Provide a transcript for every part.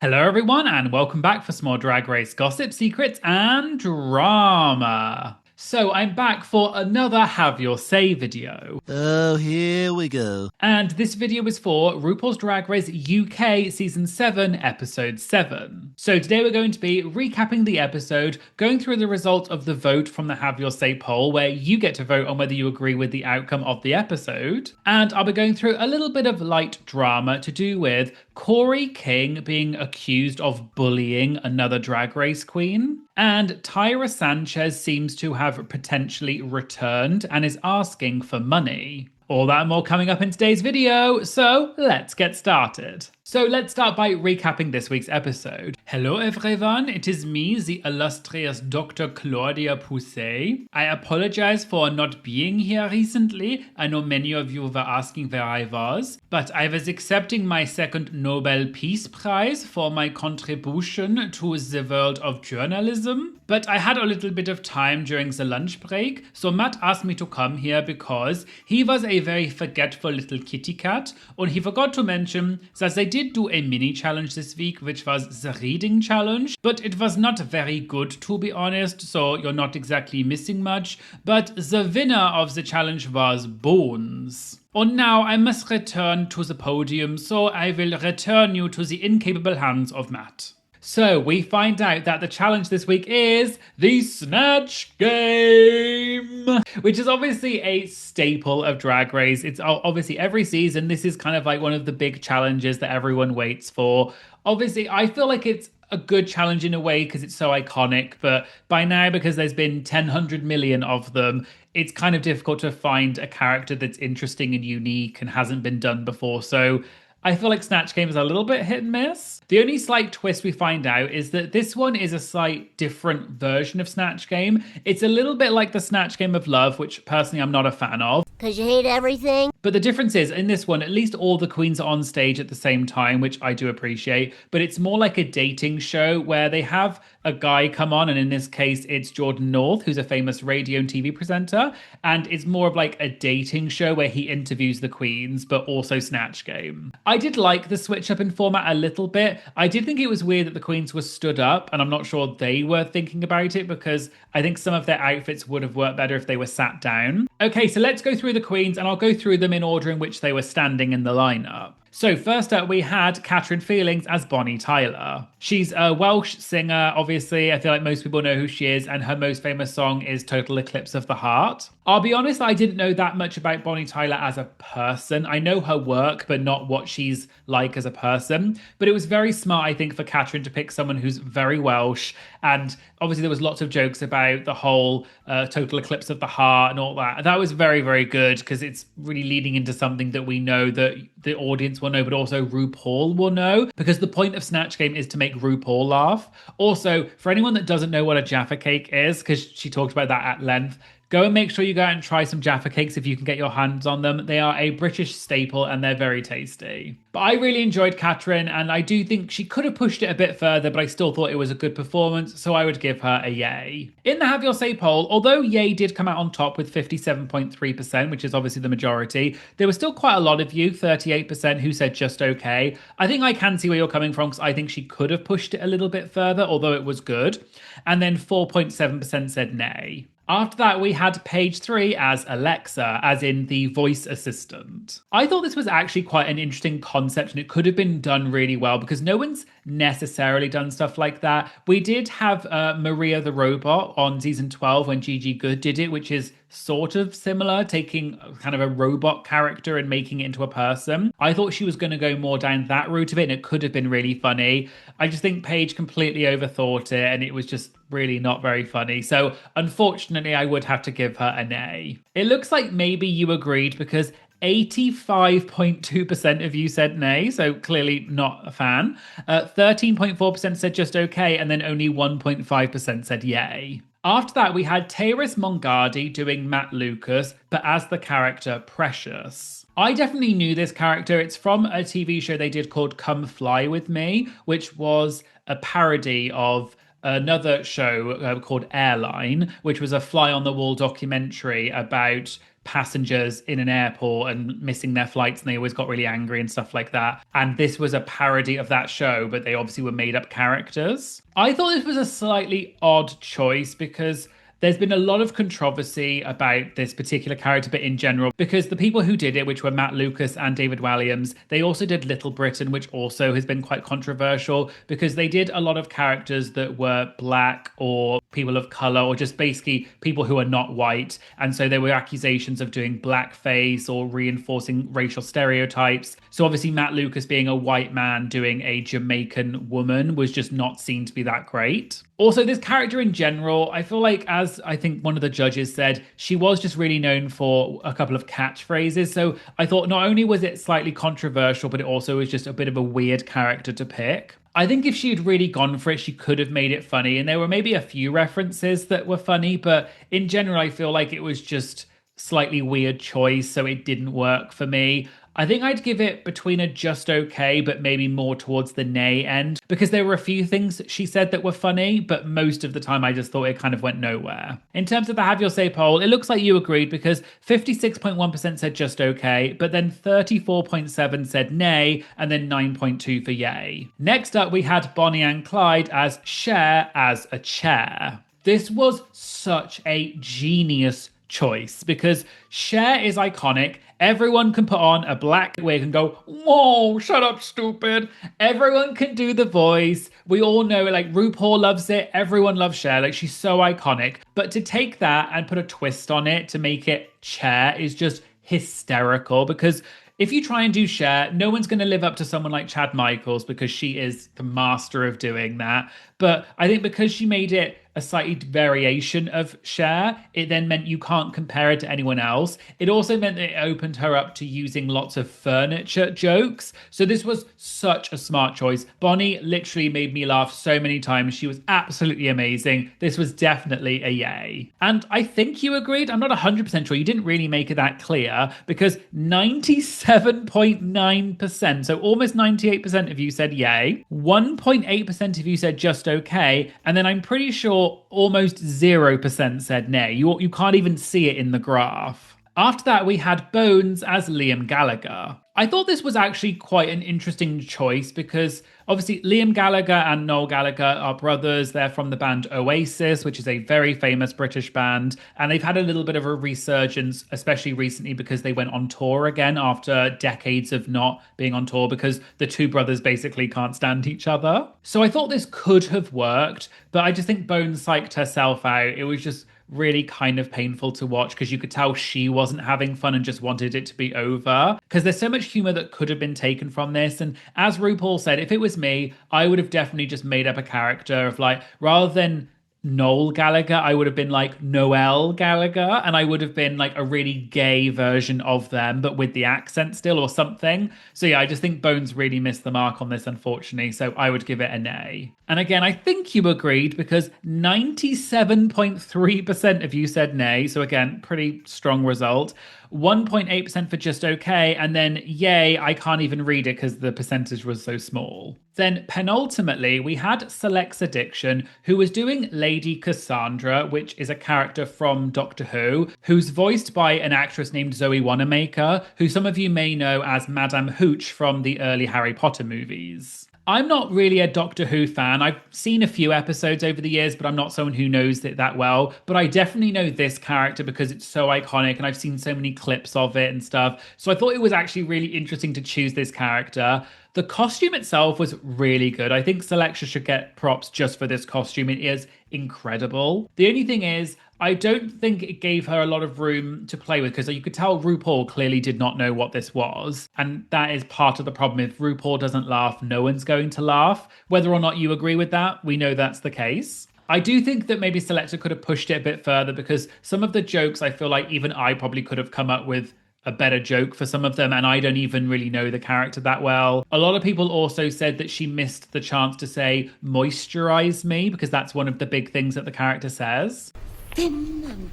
Hello, everyone, and welcome back for some more Drag Race gossip, secrets, and drama. So, I'm back for another Have Your Say video. Oh, here we go. And this video is for RuPaul's Drag Race UK Season 7, Episode 7. So today we're going to be recapping the episode, going through the result of the vote from the Have Your Say poll, where you get to vote on whether you agree with the outcome of the episode. And I'll be going through a little bit of light drama to do with Kori King being accused of bullying another Drag Race queen. And Tyra Sanchez seems to have potentially returned and is asking for money. All that and more coming up in today's video, so let's get started. So let's start by recapping this week's episode. Hello everyone, it is me, the illustrious Dr. Claudia Pousset. I apologize for not being here recently. I know many of you were asking where I was, but I was accepting my second Nobel Peace Prize for my contribution to the world of journalism. But I had a little bit of time during the lunch break, so Matt asked me to come here because he was a very forgetful little kitty cat, and he forgot to mention that they did do a mini challenge this week, which was the reading challenge, but it was not very good, to be honest, so you're not exactly missing much. But the winner of the challenge was Bones. And now I must return to the podium, so I will return you to the incapable hands of Matt. So we find out that the challenge this week is the Snatch Game, which is obviously a staple of Drag Race. It's obviously every season. This is kind of like one of the big challenges that everyone waits for. Obviously, I feel like it's a good challenge in a way because it's so iconic, but by now, because there's been 100 million of them, it's kind of difficult to find a character that's interesting and unique and hasn't been done before. So I feel like Snatch Game is a little bit hit and miss. The only slight twist we find out is that this one is a slight different version of Snatch Game. It's a little bit like the Snatch Game of Love, which personally I'm not a fan of. Because you hate everything? But the difference is, in this one, at least all the queens are on stage at the same time, which I do appreciate. But it's more like a dating show where they have a guy come on, and in this case, it's Jordan North, who's a famous radio and TV presenter. And it's more of like a dating show where he interviews the queens, but also Snatch Game. I did like the switch up in format a little bit. I did think it was weird that the queens were stood up, and I'm not sure they were thinking about it because I think some of their outfits would have worked better if they were sat down. Okay, so let's go through the queens, and I'll go through them in order in which they were standing in the lineup. So first up, we had Catherine Feelings as Bonnie Tyler. She's a Welsh singer, obviously. I feel like most people know who she is, and her most famous song is Total Eclipse of the Heart. I'll be honest, I didn't know that much about Bonnie Tyler as a person. I know her work, but not what she's like as a person. But it was very smart, I think, for Catherine to pick someone who's very Welsh. And obviously there was lots of jokes about the whole Total Eclipse of the Heart and all that. And that was very, very good because it's really leading into something that we know that the audience will know, but also RuPaul will know, because the point of Snatch Game is to make RuPaul laugh. Also, for anyone that doesn't know what a Jaffa Cake is, because she talked about that at length, go and make sure you go out and try some Jaffa Cakes if you can get your hands on them. They are a British staple and they're very tasty. But I really enjoyed Catherine, and I do think she could have pushed it a bit further, but I still thought it was a good performance, so I would give her a yay. In the Have Your Say poll, although yay did come out on top with 57.3%, which is obviously the majority, there was still quite a lot of you, 38%, who said just okay. I think I can see where you're coming from because I think she could have pushed it a little bit further, although it was good. And then 4.7% said nay. After that, we had page 3 as Alexa, as in the voice assistant. I thought this was actually quite an interesting concept, and it could have been done really well because no one's necessarily done stuff like that. We did have Maria the Robot on season 12 when Gigi Good did it, which is sort of similar, taking kind of a robot character and making it into a person. I thought she was going to go more down that route of it, and it could have been really funny. I just think Paige completely overthought it, and it was just really not very funny. So unfortunately, I would have to give her an A. It looks like maybe you agreed because 85.2% of you said nay, so clearly not a fan. 13.4% said just okay, and then only 1.5% said yay. After that, we had Taurus Mongardi doing Matt Lucas, but as the character Precious. I definitely knew this character. It's from a TV show they did called Come Fly With Me, which was a parody of another show called Airline, which was a fly-on-the-wall documentary about passengers in an airport and missing their flights, and they always got really angry and stuff like that. And this was a parody of that show, but they obviously were made up characters. I thought this was a slightly odd choice because there's been a lot of controversy about this particular character, but in general, because the people who did it, which were Matt Lucas and David Walliams, they also did Little Britain, which also has been quite controversial because they did a lot of characters that were black or people of color or just basically people who are not white. And so there were accusations of doing blackface or reinforcing racial stereotypes. So obviously Matt Lucas being a white man doing a Jamaican woman was just not seen to be that great. Also, this character in general, I feel like, as I think one of the judges said, she was just really known for a couple of catchphrases. So I thought not only was it slightly controversial, but it also was just a bit of a weird character to pick. I think if she had really gone for it, she could have made it funny. And there were maybe a few references that were funny, but in general, I feel like it was just slightly weird choice, so it didn't work for me. I think I'd give it between a just okay, but maybe more towards the nay end, because there were a few things she said that were funny, but most of the time I just thought it kind of went nowhere. In terms of the Have Your Say poll, it looks like you agreed because 56.1% said just okay, but then 34.7% said nay, and then 9.2% for yay. Next up, we had Bonnie and Clyde as Cher as a chair. This was such a genius choice because Cher is iconic. Everyone can put on a black wig and go, whoa, shut up, stupid. Everyone can do the voice. We all know it. Like, RuPaul loves it. Everyone loves Cher. Like, she's so iconic. But to take that and put a twist on it to make it Cher is just hysterical because if you try and do Cher, no one's going to live up to someone like Chad Michaels because she is the master of doing that. But I think because she made it a slightly variation of Cher, it then meant you can't compare it to anyone else. It also meant that it opened her up to using lots of furniture jokes. So this was such a smart choice. Bonnie literally made me laugh so many times. She was absolutely amazing. This was definitely a yay. And I think you agreed. I'm not 100% sure. You didn't really make it that clear because 97.9%, so almost 98% of you said yay. 1.8% of you said just okay. And then I'm pretty sure almost 0% said nay. You can't even see it in the graph. After that, we had Bones as Liam Gallagher. I thought this was actually quite an interesting choice because obviously Liam Gallagher and Noel Gallagher are brothers. They're from the band Oasis, which is a very famous British band. And they've had a little bit of a resurgence, especially recently because they went on tour again after decades of not being on tour because the two brothers basically can't stand each other. So I thought this could have worked, but I just think Bones psyched herself out. It was just really kind of painful to watch because you could tell she wasn't having fun and just wanted it to be over because there's so much humor that could have been taken from this. And as RuPaul said, if it was me, I would have definitely just made up a character of like, rather than Noel Gallagher, I would have been like Noel Gallagher, and I would have been like a really gay version of them, but with the accent still or something. So yeah, I just think Bones really missed the mark on this, unfortunately. So I would give it a nay. And again, I think you agreed because 97.3% of you said nay. So again, pretty strong result. 1.8% for just okay, and then yay, I can't even read it because the percentage was so small. Then penultimately, we had Select's Addiction, who was doing Lady Cassandra, which is a character from Doctor Who, who's voiced by an actress named Zoe Wanamaker, who some of you may know as Madame Hooch from the early Harry Potter movies. I'm not really a Doctor Who fan. I've seen a few episodes over the years, but I'm not someone who knows it that well. But I definitely know this character because it's so iconic and I've seen so many clips of it and stuff. So I thought it was actually really interesting to choose this character. The costume itself was really good. I think Selection should get props just for this costume. It is incredible. The only thing is, I don't think it gave her a lot of room to play with because you could tell RuPaul clearly did not know what this was. And that is part of the problem. If RuPaul doesn't laugh, no one's going to laugh. Whether or not you agree with that, we know that's the case. I do think that maybe Selector could have pushed it a bit further because some of the jokes, I feel like even I probably could have come up with a better joke for some of them, and I don't even really know the character that well. A lot of people also said that she missed the chance to say moisturize me because that's one of the big things that the character says. Thin and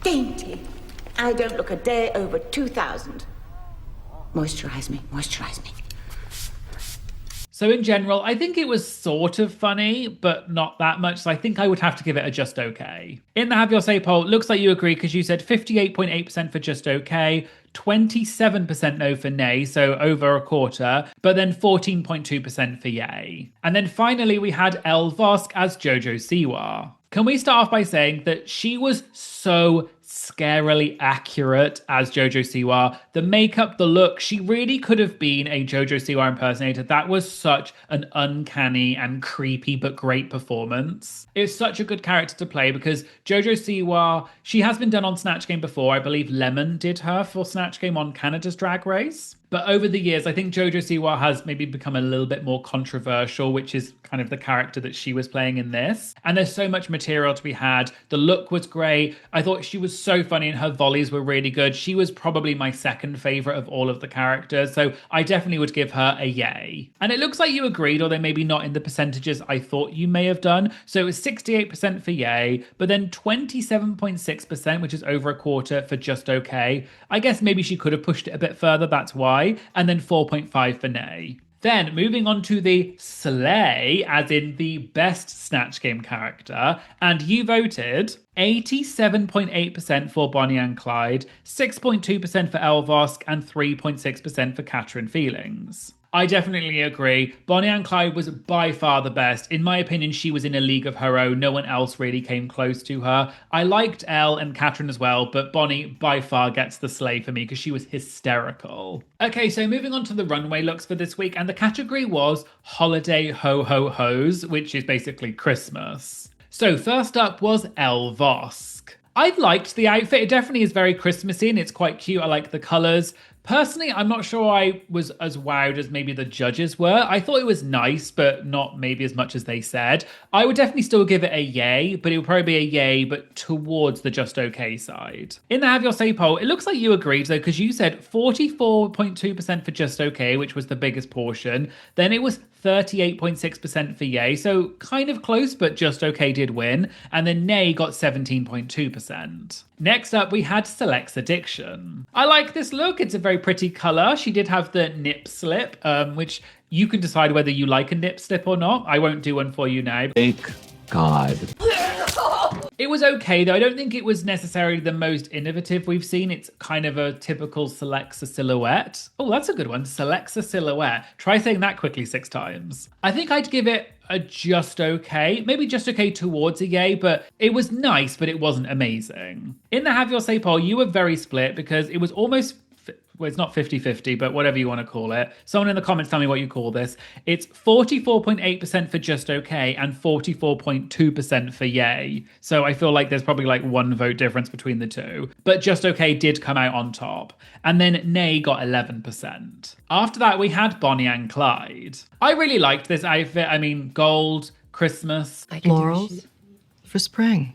dainty. I don't look a day over 2,000. Moisturize me, moisturize me. So in general, I think it was sort of funny, but not that much. So I think I would have to give it a just okay. In the Have Your Say poll, looks like you agree because you said 58.8% for just okay, 27% no for nay, so over a quarter, but then 14.2% for yay. And then finally, we had Elle Vosk as Jojo Siwa. Can we start off by saying that she was so scarily accurate as Jojo Siwa? The makeup, the look, she really could have been a Jojo Siwa impersonator. That was such an uncanny and creepy but great performance. It's such a good character to play because Jojo Siwa, she has been done on Snatch Game before. I believe Lemon did her for Snatch Game on Canada's Drag Race. But over the years, I think Jojo Siwa has maybe become a little bit more controversial, which is kind of the character that she was playing in this. And there's so much material to be had. The look was great. I thought she was so funny and her volleys were really good. She was probably my second favorite of all of the characters. So I definitely would give her a yay. And it looks like you agreed, although maybe not in the percentages I thought you may have done. So it was 68% for yay, but then 27.6%, which is over a quarter, for just okay. I guess maybe she could have pushed it a bit further, that's why. And then 4.5 for nay. Then moving on to the slay, as in the best Snatch Game character, and you voted 87.8% for Bonnie and Clyde, 6.2% for Elle Vosk, and 3.6% for Catherine Feelings. I definitely agree. Bonnie and Clyde was by far the best. In my opinion, she was in a league of her own. No one else really came close to her. I liked Elle and Catherine as well, but Bonnie by far gets the slay for me because she was hysterical. Okay, so moving on to the runway looks for this week, and the category was Holiday Ho Ho Hos, which is basically Christmas. So first up was Elle Vosk. I liked the outfit. It definitely is very Christmassy and it's quite cute. I like the colours. Personally, I'm not sure I was as wowed as maybe the judges were. I thought it was nice, but not maybe as much as they said. I would definitely still give it a yay, but it would probably be a yay, but towards the just okay side. In the Have Your Say poll, it looks like you agreed though, because you said 44.2% for just okay, which was the biggest portion. Then it was 38.6% for yay, so kind of close, but just okay did win. And then nay got 17.2%. Next up, we had Select's Addiction. I like this look. It's a very pretty color. She did have the nip slip, which you can decide whether you like a nip slip or not. I won't do one for you now. Thank God. It was okay, though. I don't think it was necessarily the most innovative we've seen. It's kind of a typical Selexa silhouette. Oh, that's a good one. Selexa silhouette. Try saying that quickly 6 times. I think I'd give it a just okay. Maybe just okay towards a yay, but it was nice, but it wasn't amazing. In the Have Your Say poll, you were very split because it was almost... Well, it's not 50-50, but whatever you want to call it. Someone in the comments tell me what you call this. It's 44.8% for just okay and 44.2% for yay. So I feel like there's probably like 1 vote difference between the two. But just okay did come out on top. And then nay got 11%. After that, we had Bonnie and Clyde. I really liked this outfit. I mean, gold, Christmas. Laurels for spring.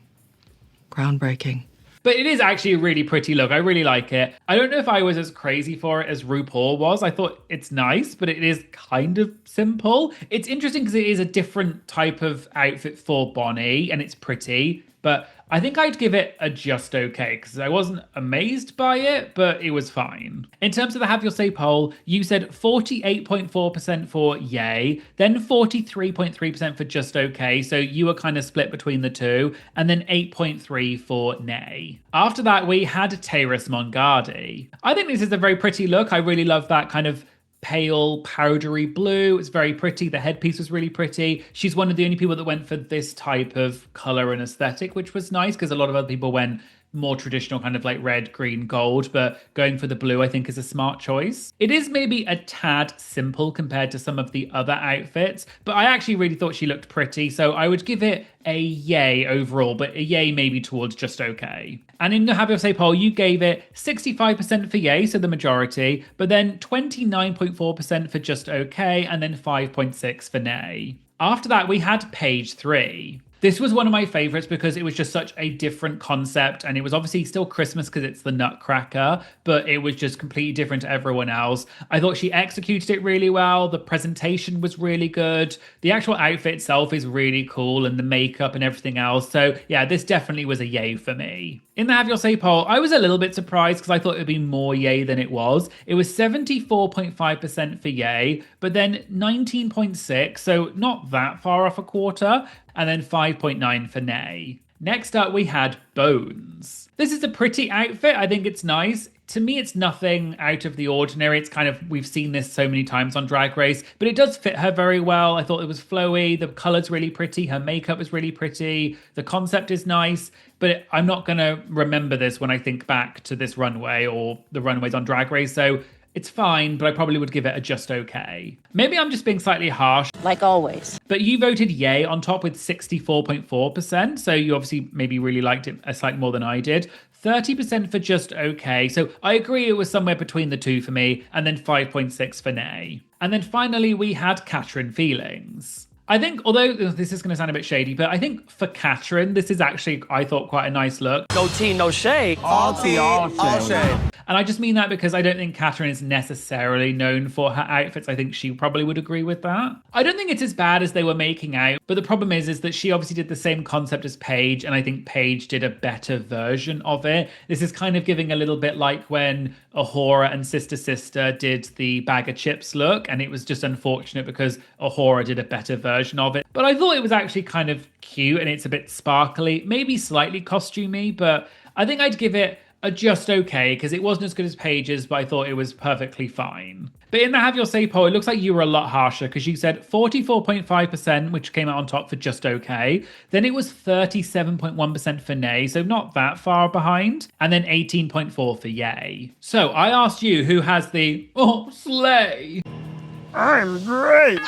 Groundbreaking. But it is actually a really pretty look. I really like it. I don't know if I was as crazy for it as RuPaul was. I thought it's nice, but it is kind of simple. It's interesting because it is a different type of outfit for Bonnie and it's pretty. But I think I'd give it a just okay because I wasn't amazed by it, but it was fine. In terms of the Have Your Say poll, you said 48.4% for yay, then 43.3% for just okay. So you were kind of split between the two, and then 8.3% for nay. After that, we had Tyra Sanchez. I think this is a very pretty look. I really love that kind of pale powdery blue. It's very pretty. The headpiece was really pretty. She's one of the only people that went for this type of color and aesthetic, which was nice because a lot of other people went more traditional kind of like red, green, gold, but going for the blue I think is a smart choice. It is maybe a tad simple compared to some of the other outfits, but I actually really thought she looked pretty, so I would give it a yay overall, but a yay maybe towards just okay. And in the Have Your Say poll, you gave it 65% for yay, so the majority, but then 29.4% for just okay, and then 5.6% for nay. After that, we had page 3. This was one of my favorites because it was just such a different concept, and it was obviously still Christmas because it's the Nutcracker, but it was just completely different to everyone else. I thought she executed it really well. The presentation was really good. The actual outfit itself is really cool, and the makeup and everything else. So yeah, this definitely was a yay for me. In the Have Your Say poll, I was a little bit surprised because I thought it would be more yay than it was. It was 74.5% for yay, but then 19.6, so not that far off a quarter, and then 5.9 for nay. Next up, we had Bones. This is a pretty outfit. I think it's nice. To me, it's nothing out of the ordinary. It's kind of, we've seen this so many times on Drag Race, but it does fit her very well. I thought it was flowy. The color's really pretty. Her makeup is really pretty. The concept is nice, but I'm not going to remember this when I think back to this runway or the runways on Drag Race. So it's fine, but I probably would give it a just okay. Maybe I'm just being slightly harsh. Like always. But you voted yay on top with 64.4%. So you obviously maybe really liked it a slight more than I did. 30% for just okay. So I agree it was somewhere between the two for me, and then 5.6 for nay. And then finally we had Catherine Feelings. I think, although this is going to sound a bit shady, but I think for Catherine, this is actually, I thought, quite a nice look. No tea, no shade. All tea, all shade. And I just mean that because I don't think Catherine is necessarily known for her outfits. I think she probably would agree with that. I don't think it's as bad as they were making out, but the problem is that she obviously did the same concept as Paige, and I think Paige did a better version of it. This is kind of giving a little bit like when Ahura and Sister Sister did the bag of chips look, and it was just unfortunate because Ahura did a better version of it. But I thought it was actually kind of cute, and it's a bit sparkly, maybe slightly costumey, but I think I'd give it a just okay because it wasn't as good as Paige's, but I thought it was perfectly fine. But in the Have Your Say poll, it looks like you were a lot harsher because you said 44.5%, which came out on top for just okay. Then it was 37.1% for nay, so not that far behind. And then 18.4 for yay. So I asked you who has the, slay. I'm great.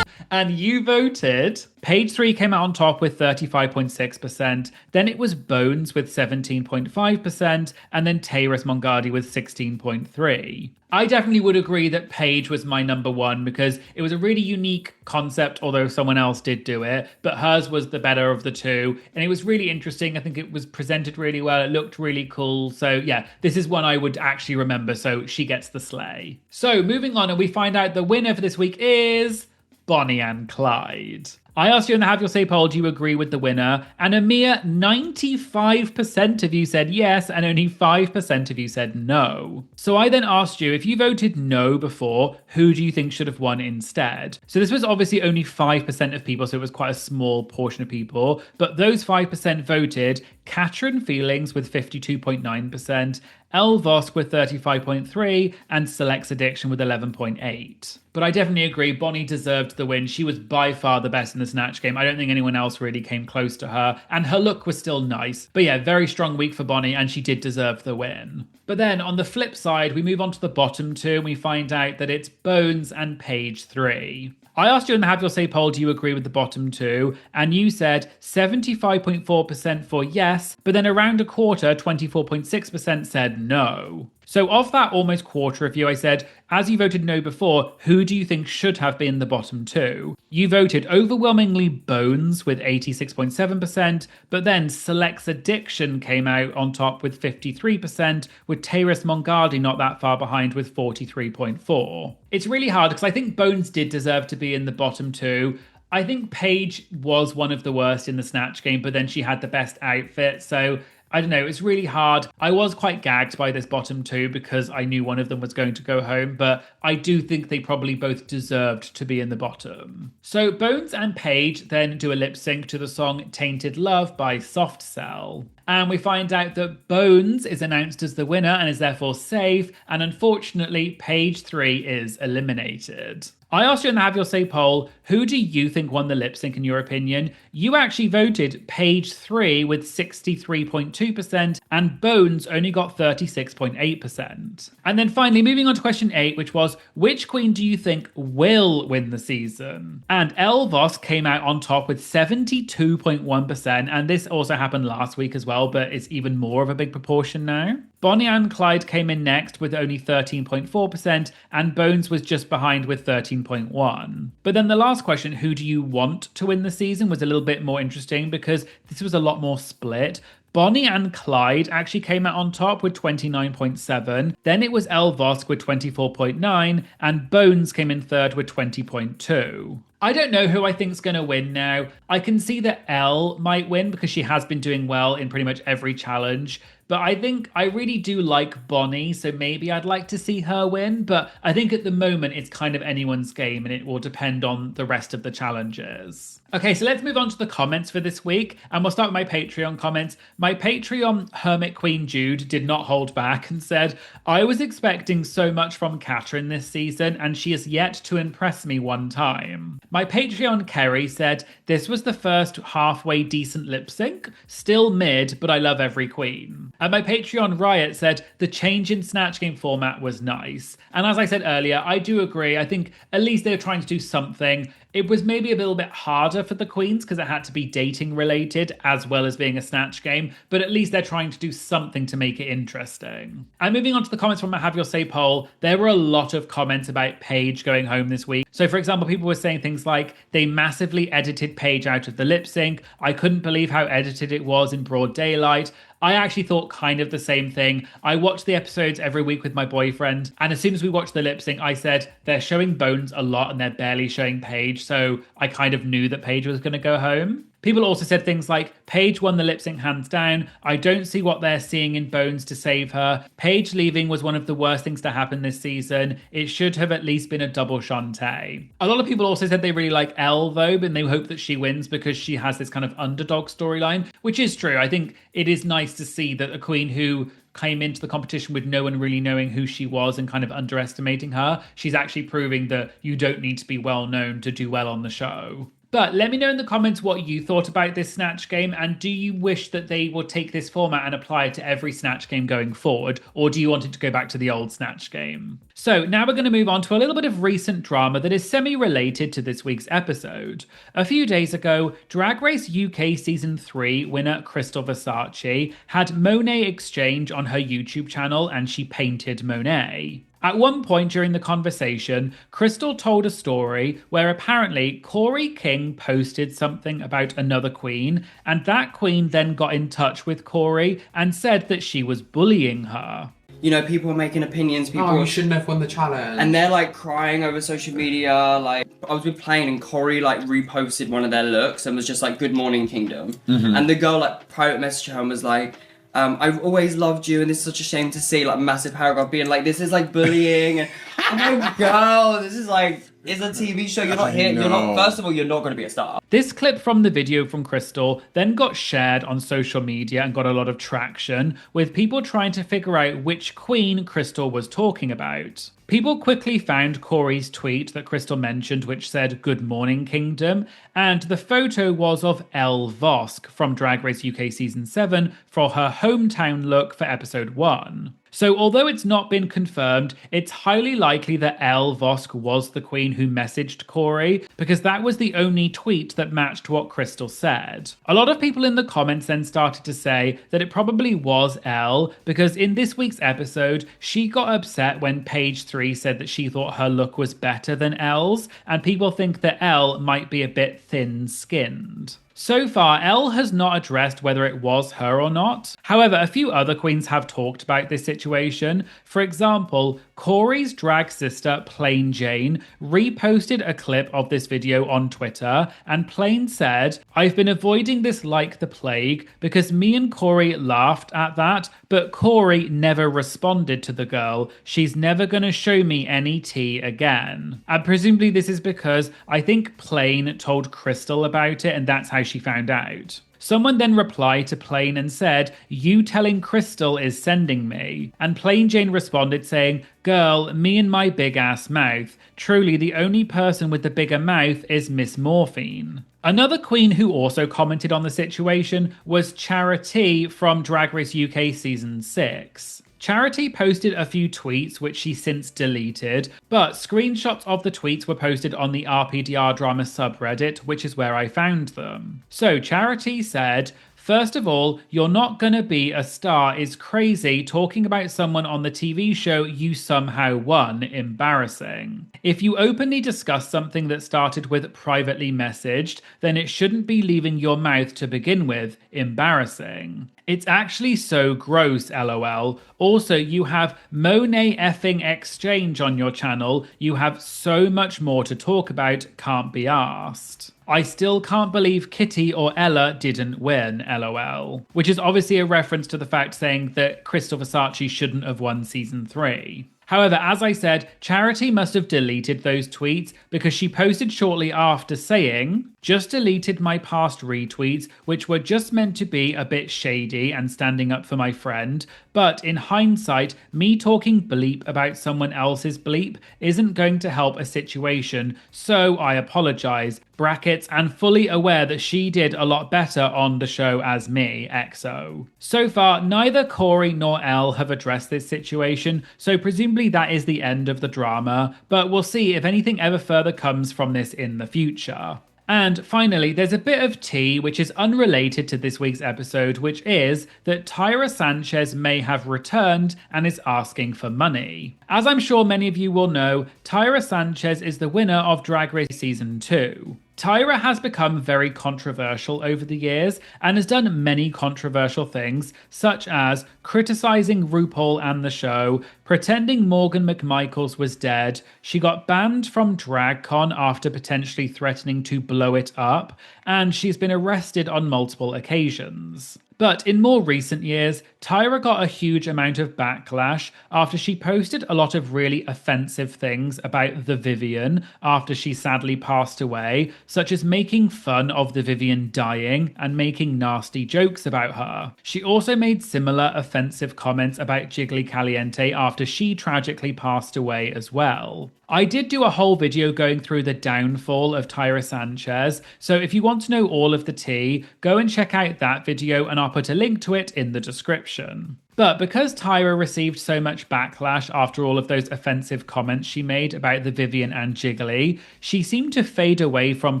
And you voted. Page 3 came out on top with 35.6%. Then it was Bones with 17.5%. And then Tyra Sanchez with 16.3%. I definitely would agree that Paige was my number one because it was a really unique concept, although someone else did do it. But hers was the better of the two. And it was really interesting. I think it was presented really well. It looked really cool. So yeah, this is one I would actually remember. So she gets the slay. So moving on, and we find out the winner for this week is Bonnie and Clyde. I asked you in the Have Your Say poll, do you agree with the winner? And a mere 95% of you said yes, and only 5% of you said no. So I then asked you, if you voted no before, who do you think should have won instead? So this was obviously only 5% of people, so it was quite a small portion of people. But those 5% voted Catherine Feelings with 52.9%, Elle Vosk with 35.3%, and Select's Addiction with 11.8%. But I definitely agree, Bonnie deserved the win. She was by far the best in the Snatch Game. I don't think anyone else really came close to her, and her look was still nice. But yeah, very strong week for Bonnie, and she did deserve the win. But then on the flip side, we move on to the bottom two, and we find out that it's Bones and Page 3. I asked you in the Have Your Say poll, do you agree with the bottom two? And you said 75.4% for yes, but then around a quarter, 24.6% said no. So of that almost quarter of you, I said, as you voted no before, who do you think should have been the bottom two? You voted overwhelmingly Bones with 86.7%, but then Select's Addiction came out on top with 53%, with Tyra Sanchez not that far behind with 43.4%. It's really hard because I think Bones did deserve to be in the bottom two. I think Paige was one of the worst in the Snatch Game, but then she had the best outfit, so I don't know, it's really hard. I was quite gagged by this bottom two because I knew one of them was going to go home, but I do think they probably both deserved to be in the bottom. So Bones and Paige then do a lip sync to the song Tainted Love by Soft Cell. And we find out that Bones is announced as the winner and is therefore safe, and unfortunately, Page 3 is eliminated. I asked you in the Have Your Say poll, who do you think won the lip sync in your opinion? You actually voted Page 3 with 63.2%, and Bones only got 36.8%. And then finally, moving on to question 8, which was, which queen do you think will win the season? And Elle Vosk came out on top with 72.1%, and this also happened last week as well, but it's even more of a big proportion now. Bonnie and Clyde came in next with only 13.4%, and Bones was just behind with 13.1%. But then the last question, who do you want to win the season, was a little bit more interesting because this was a lot more split. Bonnie and Clyde actually came out on top with 29.7. Then it was Elle Vosk with 24.9, and Bones came in third with 20.2. I don't know who I think's going to win now. I can see that Elle might win because she has been doing well in pretty much every challenge. But I think I really do like Bonnie, so maybe I'd like to see her win. But I think at the moment it's kind of anyone's game and it will depend on the rest of the challenges. Okay, so let's move on to the comments for this week, and we'll start with my Patreon comments. My Patreon Hermit Queen Jude did not hold back and said, I was expecting so much from Catherine this season, and she has yet to impress me one time. My Patreon Kerry said, this was the first halfway decent lip sync, still mid, but I love every queen. And my Patreon Riot said, the change in Snatch Game format was nice. And as I said earlier, I do agree. I think at least they're trying to do something. It was maybe a little bit harder for the queens because it had to be dating related as well as being a Snatch Game, but at least they're trying to do something to make it interesting. And moving on to the comments from my Have Your Say poll, there were a lot of comments about Paige going home this week. So for example, people were saying things like, they massively edited Paige out of the lip sync. I couldn't believe how edited it was in broad daylight. I actually thought kind of the same thing. I watch the episodes every week with my boyfriend, and as soon as we watched the lip sync, I said, they're showing Bones a lot and they're barely showing Paige, so I kind of knew that Paige was going to go home. People also said things like, Paige won the lip sync hands down. I don't see what they're seeing in Bones to save her. Paige leaving was one of the worst things to happen this season. It should have at least been a double Shantae. A lot of people also said they really like Elle though, and they hope that she wins because she has this kind of underdog storyline, which is true. I think it is nice to see that a queen who came into the competition with no one really knowing who she was and kind of underestimating her, she's actually proving that you don't need to be well known to do well on the show. But let me know in the comments what you thought about this Snatch Game, and do you wish that they would take this format and apply it to every Snatch Game going forward, or do you want it to go back to the old Snatch Game? So now we're going to move on to a little bit of recent drama that is semi-related to this week's episode. A few days ago, Drag Race UK Season 3 winner Crystal Versace had Monet Exchange on her YouTube channel, and she painted Monet. At one point during the conversation, Crystal told a story where apparently Kori King posted something about another queen, and that queen then got in touch with Kori and said that she was bullying her. You know, people are making opinions, you shouldn't have won the challenge. And they're like crying over social media. Like, I was with Plane and Kori like reposted one of their looks and was just like, Good morning, Kingdom. Mm-hmm. And the girl like private messaged her and was like, I've always loved you, and it's such a shame to see like a massive paragraph being like, this is like bullying. And I'm like, girl, this is like, it's a TV show. You're not here. You're not. First of all, you're not going to be a star. This clip from the video from Crystal then got shared on social media and got a lot of traction, with people trying to figure out which queen Crystal was talking about. People quickly found Kori's tweet that Crystal mentioned, which said, Good morning, Kingdom, and the photo was of Elle Vosk from Drag Race UK Season 7 for her hometown look for episode 1. So although it's not been confirmed, it's highly likely that Elle Vosk was the queen who messaged Kori, because that was the only tweet that matched what Crystal said. A lot of people in the comments then started to say that it probably was Elle, because in this week's episode, she got upset when Page 3 said that she thought her look was better than Elle's, and people think that Elle might be a bit thin-skinned. So far, Elle has not addressed whether it was her or not. However, a few other queens have talked about this situation. For example, Kori's drag sister, Plain Jane, reposted a clip of this video on Twitter, and Plain said, I've been avoiding this like the plague because me and Kori laughed at that, but Kori never responded to the girl. She's never gonna show me any tea again. And presumably this is because I think Plain told Crystal about it, and that's how she found out. Someone then replied to Plain and said, you telling Crystal is sending me. And Plain Jane responded saying, girl, me and my big ass mouth. Truly the only person with the bigger mouth is Miss Morphine. Another queen who also commented on the situation was Charity from Drag Race UK Season 6. Charity posted a few tweets which she since deleted, but screenshots of the tweets were posted on the RPDR drama subreddit, which is where I found them. So Charity said, First of all, "You're not gonna be a star" is crazy, talking about someone on the TV show you somehow won. Embarrassing. If you openly discuss something that started with "privately messaged," then it shouldn't be leaving your mouth to begin with. Embarrassing. It's actually so gross, lol. Also, you have Monet effing exchange on your channel. You have so much more to talk about, can't be arsed. I still can't believe Kitty or Ella didn't win, lol. Which is obviously a reference to the fact saying that Crystal Versace shouldn't have won season 3. However, as I said, Charity must have deleted those tweets because she posted shortly after saying, "Just deleted my past retweets, which were just meant to be a bit shady and standing up for my friend, but in hindsight, me talking bleep about someone else's bleep isn't going to help a situation, so I apologize." Brackets, and fully aware that she did a lot better on the show as me, XO. So far, neither Kori nor Elle have addressed this situation, so presumably that is the end of the drama, but we'll see if anything ever further comes from this in the future. And finally, there's a bit of tea which is unrelated to this week's episode, which is that Tyra Sanchez may have returned and is asking for money. As I'm sure many of you will know, Tyra Sanchez is the winner of Drag Race Season 2. Tyra has become very controversial over the years and has done many controversial things, such as criticizing RuPaul and the show, pretending Morgan McMichaels was dead, she got banned from DragCon after potentially threatening to blow it up, and she's been arrested on multiple occasions. But in more recent years, Tyra got a huge amount of backlash after she posted a lot of really offensive things about the Vivienne after she sadly passed away, such as making fun of the Vivienne dying and making nasty jokes about her. She also made similar offensive comments about Jiggly Caliente after she tragically passed away as well. I did do a whole video going through the downfall of Tyra Sanchez, so if you want to know all of the tea, go and check out that video and I'll put a link to it in the description. But because Tyra received so much backlash after all of those offensive comments she made about the Vivienne and Jiggly, she seemed to fade away from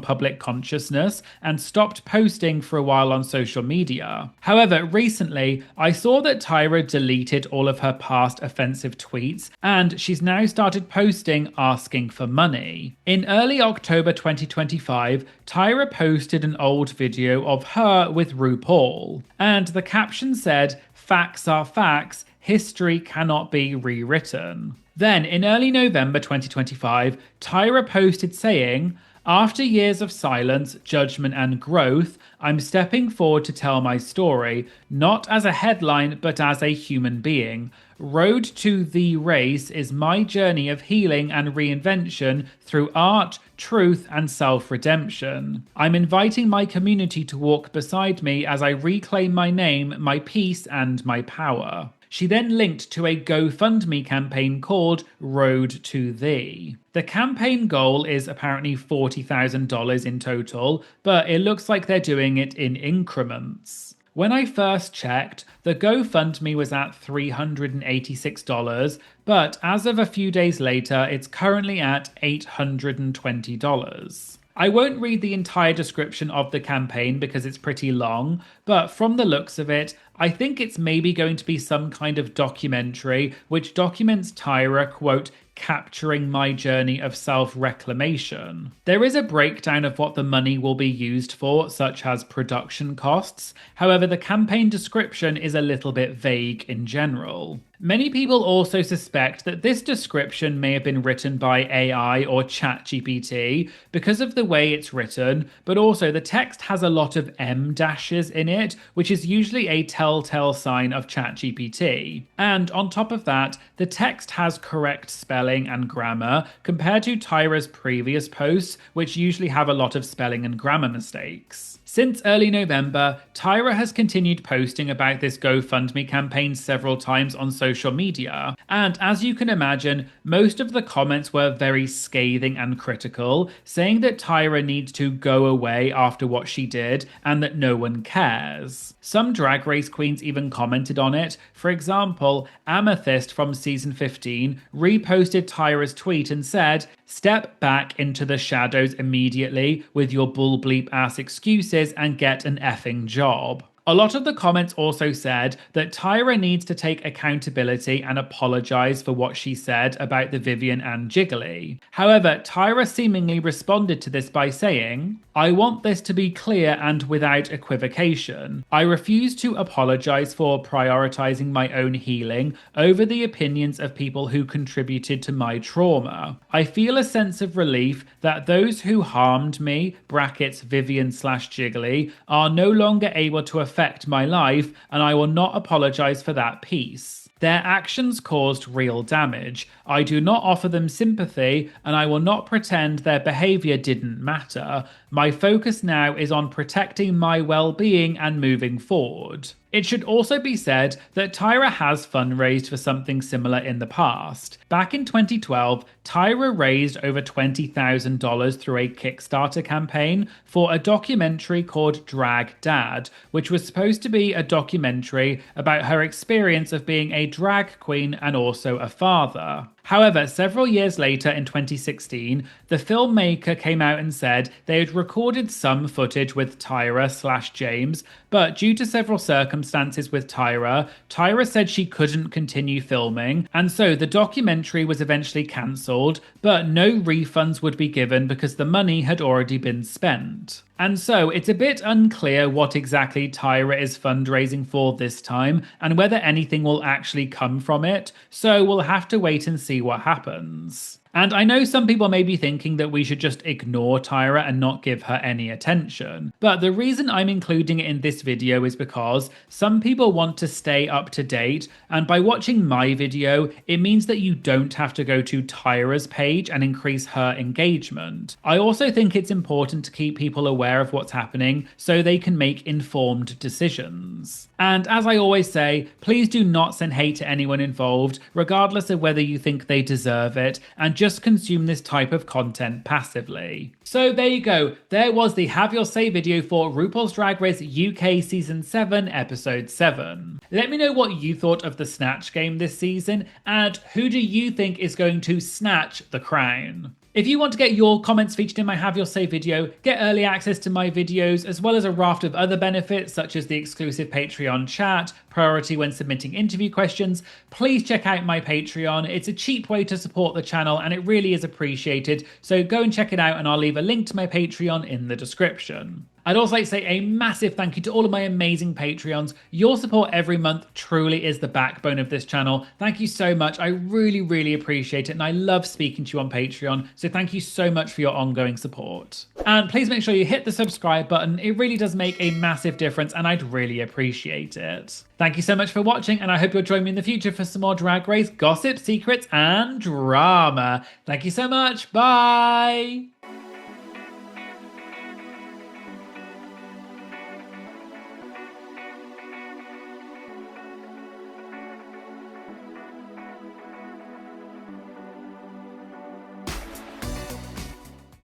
public consciousness and stopped posting for a while on social media. However, recently, I saw that Tyra deleted all of her past offensive tweets, and she's now started posting asking for money. In early October 2025, Tyra posted an old video of her with RuPaul, and the caption said, "Facts are facts, history cannot be rewritten." Then, in early November 2025, Tyra posted saying, "After years of silence, judgment, and growth, I'm stepping forward to tell my story, not as a headline, but as a human being. Road to the Race is my journey of healing and reinvention through art, truth, and self-redemption. I'm inviting my community to walk beside me as I reclaim my name, my peace, and my power." She then linked to a GoFundMe campaign called Road to Thee. The campaign goal is apparently $40,000 in total, but it looks like they're doing it in increments. When I first checked, the GoFundMe was at $386, but as of a few days later, it's currently at $820. I won't read the entire description of the campaign because it's pretty long, but from the looks of it, I think it's maybe going to be some kind of documentary which documents Tyra, quote, "capturing my journey of self-reclamation." There is a breakdown of what the money will be used for, such as production costs. However, the campaign description is a little bit vague in general. Many people also suspect that this description may have been written by AI or ChatGPT because of the way it's written, but also the text has a lot of M dashes in it, which is usually a telltale sign of ChatGPT. And on top of that, the text has correct spelling and grammar compared to Tyra's previous posts, which usually have a lot of spelling and grammar mistakes. Since early November, Tyra has continued posting about this GoFundMe campaign several times on social media, and as you can imagine, most of the comments were very scathing and critical, saying that Tyra needs to go away after what she did and that no one cares. Some Drag Race queens even commented on it. For example, Amethyst from season 15 reposted Tyra's tweet and said, "Step back into the shadows immediately with your bull bleep ass excuses and get an effing job." A lot of the comments also said that Tyra needs to take accountability and apologize for what she said about the Vivienne and Jiggly. However, Tyra seemingly responded to this by saying, "I want this to be clear and without equivocation. I refuse to apologize for prioritizing my own healing over the opinions of people who contributed to my trauma. I feel a sense of relief that those who harmed me, brackets Vivienne/Jiggly, are no longer able to affect my life, and I will not apologize for that piece. Their actions caused real damage. I do not offer them sympathy, and I will not pretend their behavior didn't matter. My focus now is on protecting my well-being and moving forward." It should also be said that Tyra has fundraised for something similar in the past. Back in 2012, Tyra raised over $20,000 through a Kickstarter campaign for a documentary called Drag Dad, which was supposed to be a documentary about her experience of being a drag queen and also a father. However, several years later in 2016, the filmmaker came out and said they had recorded some footage with Tyra/James, but due to several circumstances with Tyra said she couldn't continue filming, and so the documentary was eventually cancelled, but no refunds would be given because the money had already been spent. And so it's a bit unclear what exactly Tyra is fundraising for this time and whether anything will actually come from it, so we'll have to wait and see what happens. And I know some people may be thinking that we should just ignore Tyra and not give her any attention. But the reason I'm including it in this video is because some people want to stay up to date, and by watching my video, it means that you don't have to go to Tyra's page and increase her engagement. I also think it's important to keep people aware of what's happening so they can make informed decisions. And as I always say, please do not send hate to anyone involved, regardless of whether you think they deserve it, and just consume this type of content passively. So there you go. There was the Have Your Say video for RuPaul's Drag Race UK Season 7, Episode 7. Let me know what you thought of the Snatch Game this season, and who do you think is going to snatch the crown? If you want to get your comments featured in my Have Your Say video, get early access to my videos, as well as a raft of other benefits such as the exclusive Patreon chat, priority when submitting interview questions, please check out my Patreon. It's a cheap way to support the channel and it really is appreciated, so go and check it out and I'll leave a link to my Patreon in the description. I'd also like to say a massive thank you to all of my amazing Patreons. Your support every month truly is the backbone of this channel. Thank you so much. I really, really appreciate it, and I love speaking to you on Patreon, so thank you so much for your ongoing support. And please make sure you hit the subscribe button. It really does make a massive difference, and I'd really appreciate it. Thank you so much for watching, and I hope you'll join me in the future for some more Drag Race gossip, secrets, and drama. Thank you so much. Bye!